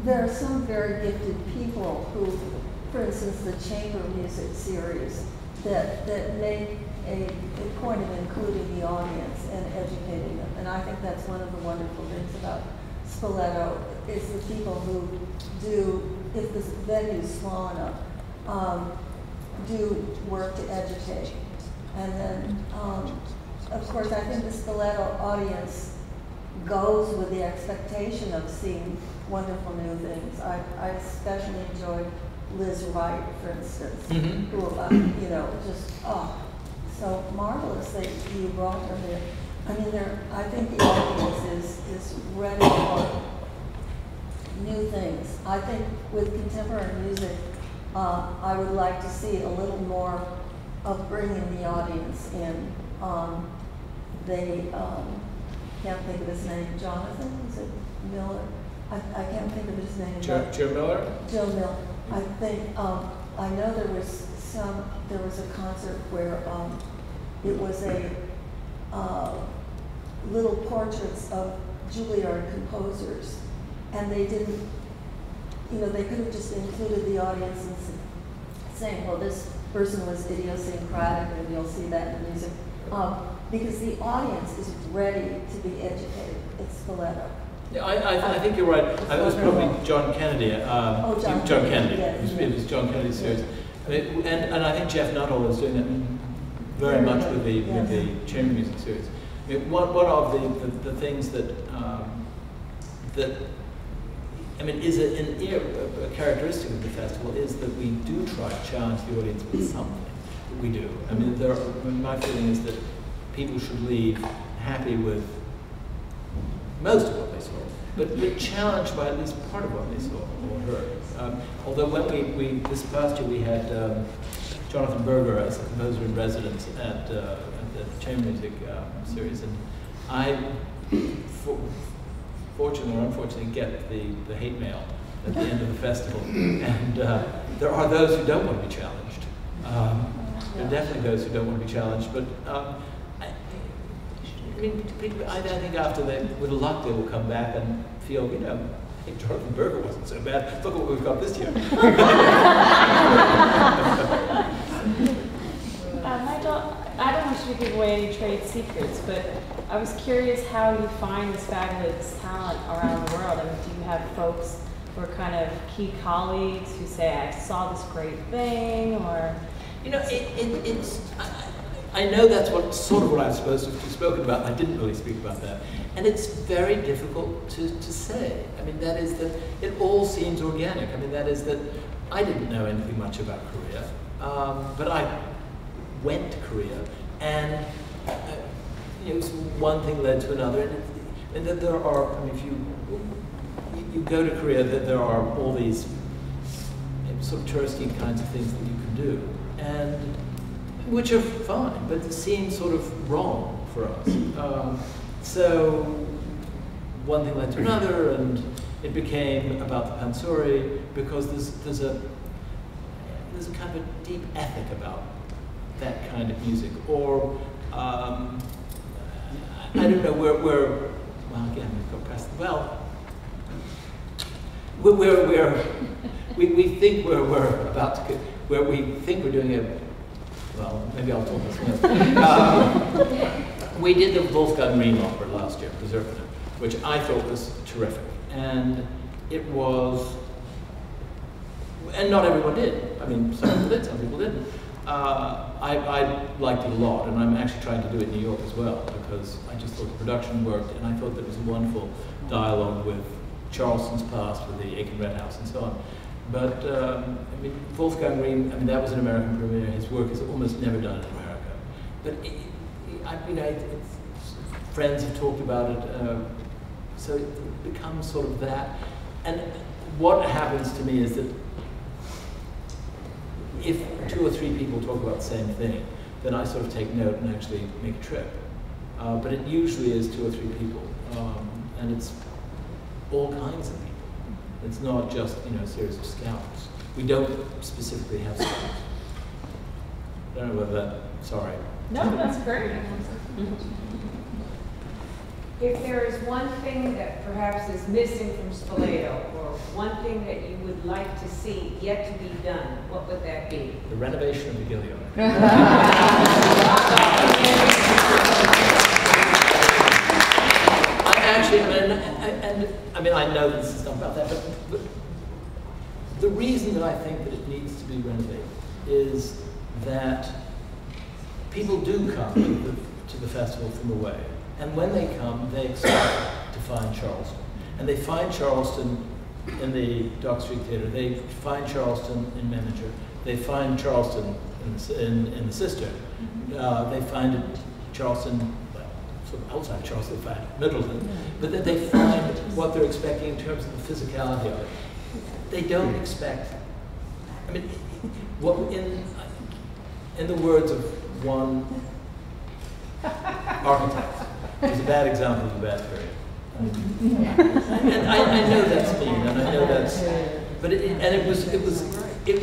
there are some very gifted people who, for instance, the chamber music series, that make a point of including the audience and educating them. And I think that's one of the wonderful things about Spoleto, is the people who do, if the venue is small enough, do work to educate. And then, of course, I think the Spoleto audience goes with the expectation of seeing wonderful new things. I especially enjoyed Liz Wright, for instance, who, you know, just, so marvelous that you brought her here. I mean, I think the audience is ready for new things. I think with contemporary music, I would like to see a little more of bringing the audience in. They can't think of his name. Jonathan, is it Miller? I can't think of his name. Joe Miller? Joe Miller. I think, I know there was a concert where it was a little portraits of Juilliard composers, and they didn't, you know, they could have just included the audience and saying, well, this person was idiosyncratic, and you'll see that in the music. Because the audience is ready to be educated. It's Spoleto. Yeah, I think you're right. It was probably John Kennedy. John Kennedy. Yes. It was John Kennedy's series. I mean, and I think Jeff Nuttall is doing that very much with the chamber music series. I mean, one of the things that I mean is a characteristic of the festival is that we do try to challenge the audience with something. We do. I mean, my feeling is that people should leave happy with most of what they saw, but challenged by at least part of what they saw or heard. Although when we this past year we had Jonathan Berger as a composer in residence at the chamber music series, and I, fortunately or unfortunately, get the hate mail at the end of the festival, and there are those who don't want to be challenged. There are definitely those who don't want to be challenged, but I think after with luck, they will come back and feel, you know, I think Jonathan Berger wasn't so bad. Look at what we've got this year. Nigel, I don't want you to give away any trade secrets, but I was curious how you find this fabulous talent around the world. I mean, do you have folks who are kind of key colleagues who say, I saw this great thing, or? You know, I know that's sort of what I'm supposed to have spoken about. I didn't really speak about that. And it's very difficult to say. I mean, that is that it all seems organic. I mean, that is that I didn't know anything much about Korea, but I went to Korea, and you know, one thing led to another. And that there are, I mean, if you go to Korea, that there are all these sort of touristy kinds of things that you can do, and which are fine, but it seems sort of wrong for us. So one thing led to another, and it became about the pansori, because there's a kind of a deep ethic about that kind of music. Or I don't know, well again we've got Preston. Well, we think we're about to where we think we're doing a. Well, maybe I'll talk about something else. We did the Wolfgang Riem opera last year, Preservative, which I thought was terrific. And it was, and not everyone did. I mean, some people did, some people didn't. I liked it a lot, and I'm actually trying to do it in New York as well, because I just thought the production worked, and I thought there was a wonderful dialogue with Charleston's past, with the Aiken Red House and so on. But I mean, Wolfgang Riem, I mean, that was an American premiere. His work is almost never done in America. But friends have talked about it, so it becomes sort of that. And what happens to me is that if 2 or 3 people talk about the same thing, then I sort of take note and actually make a trip. But it usually is 2 or 3 people, and it's all kinds of people. It's not just, you know, a series of scouts. We don't specifically have scouts. I don't know whether that, sorry. No, that's great. If there is one thing that perhaps is missing from Spoleto, or one thing that you would like to see yet to be done, what would that be? The renovation of the Gilliard. I know this is not about that, but the reason that I think that it needs to be renovated is that people do come to the festival from away, and when they come, they expect to find Charleston. And they find Charleston in the Dock Street Theater, they find Charleston in Manager, they find Charleston in the Sister, they find Charleston, well, sort of outside Charleston, they find Middleton, but then they find what they're expecting in terms of the physicality of it. They don't expect, I mean, what in the words of one architect, it's a bad example of a bad period. And I know that's mean, and I know that's, but it was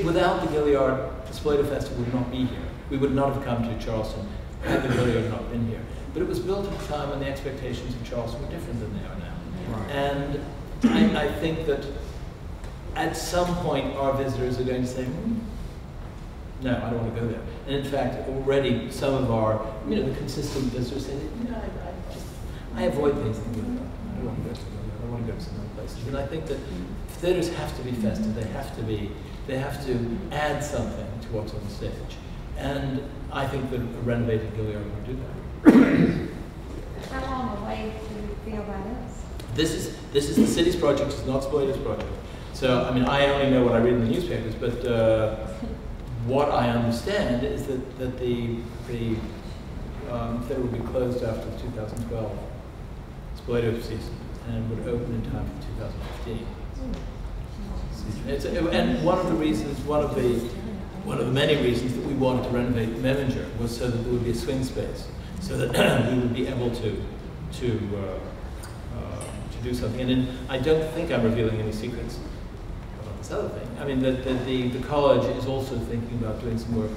without the Gilliard, the Spoleto Festival would not be here. We would not have come to Charleston had the Gilliard not been here. But it was built at a time when the expectations of Charleston were different than they are now. Right. And I think that at some point our visitors are going to say, no, I don't want to go there. And in fact, already some of our, the consistent visitors say, I avoid things in the Gilliard. I don't want to go to the Gilliard. I want to go to some other places. And I think that theaters have to be festive. They have to add something to what's on the stage. And I think that a renovated Gilliard would do that. How long away do you feel that is? This is the city's project. It's not Spoleto's project. So I only know what I read in the newspapers, but what I understand is that the theater will be closed after the 2012 Spoleto season and would open in time for 2015. And one of the reasons, one of the many reasons that we wanted to renovate Meminger was so that there would be a swing space, so that we would be able to do something. And I don't think I'm revealing any secrets about this other thing. The college is also thinking about doing some work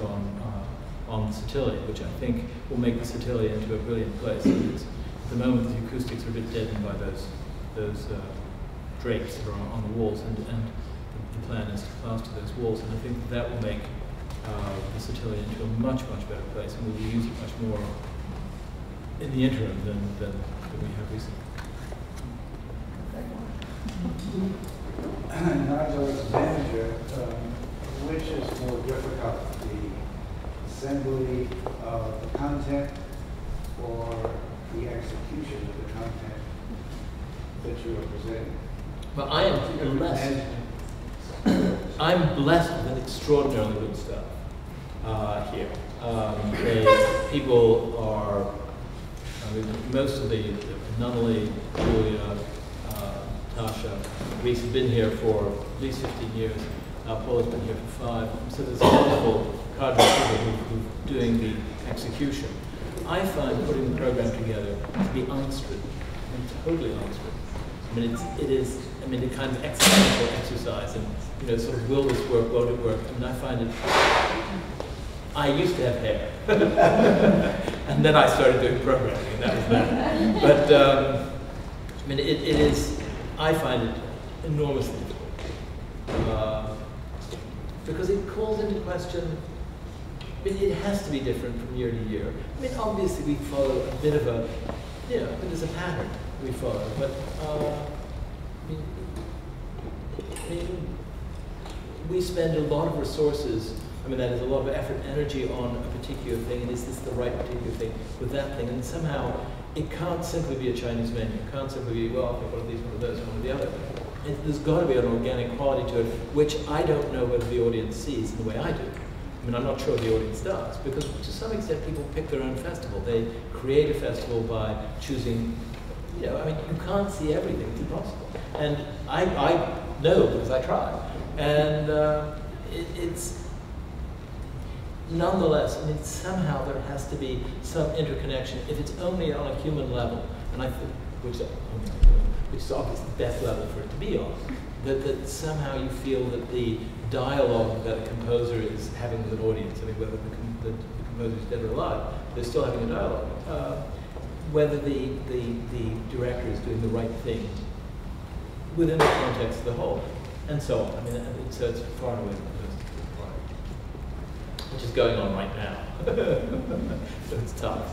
on the Sotillia, which I think will make the Sotillia into a brilliant place. At the moment, the acoustics are a bit deadened by those drapes that are on the walls, and the plan is to plaster those walls, and I think that will make the Sotillia into a much, much better place, and we will use it much more in the interim than we have recently. Nigel, as manager, which is more difficult, the assembly of the content or the execution of the content that you are presenting? Well, I am blessed. I'm blessed with extraordinarily good stuff here. People are, most of the Nunnally, Julia, Tasha, Reese have been here for at least 15 years. Paul has been here for 5. So there's a wonderful cadre of people who are doing the execution. I find putting the program together to be unstripped, totally unstripped. It is a kind of existential exercise, and sort of will this work, won't it work? I find it. I used to have hair, and then I started doing programming, and that was that. But it is. I find it enormously difficult because it calls into question. It has to be different from year to year. Obviously we follow a bit of a, there's a pattern we follow, but we spend a lot of resources, that is a lot of effort and energy on a particular thing, and is this the right particular thing with that thing? And somehow it can't simply be a Chinese menu. It can't simply be, well, okay, one of these, one of those, one of the other. There's got to be an organic quality to it, which I don't know whether the audience sees in the way I do. I'm not sure the audience does, because to some extent people pick their own festival. They create a festival by choosing, you can't see everything, it's impossible. And I know because I try. And it's nonetheless, somehow there has to be some interconnection, if it's only on a human level, and I think, which is obviously the best level for it to be on, that somehow you feel that the dialogue that a composer is having with an audience, whether the composer is dead or alive, they're still having a dialogue. Whether the director is doing the right thing within the context of the whole. and so on. I mean, so it's far and away the most difficult part, which is going on right now. So it's tough.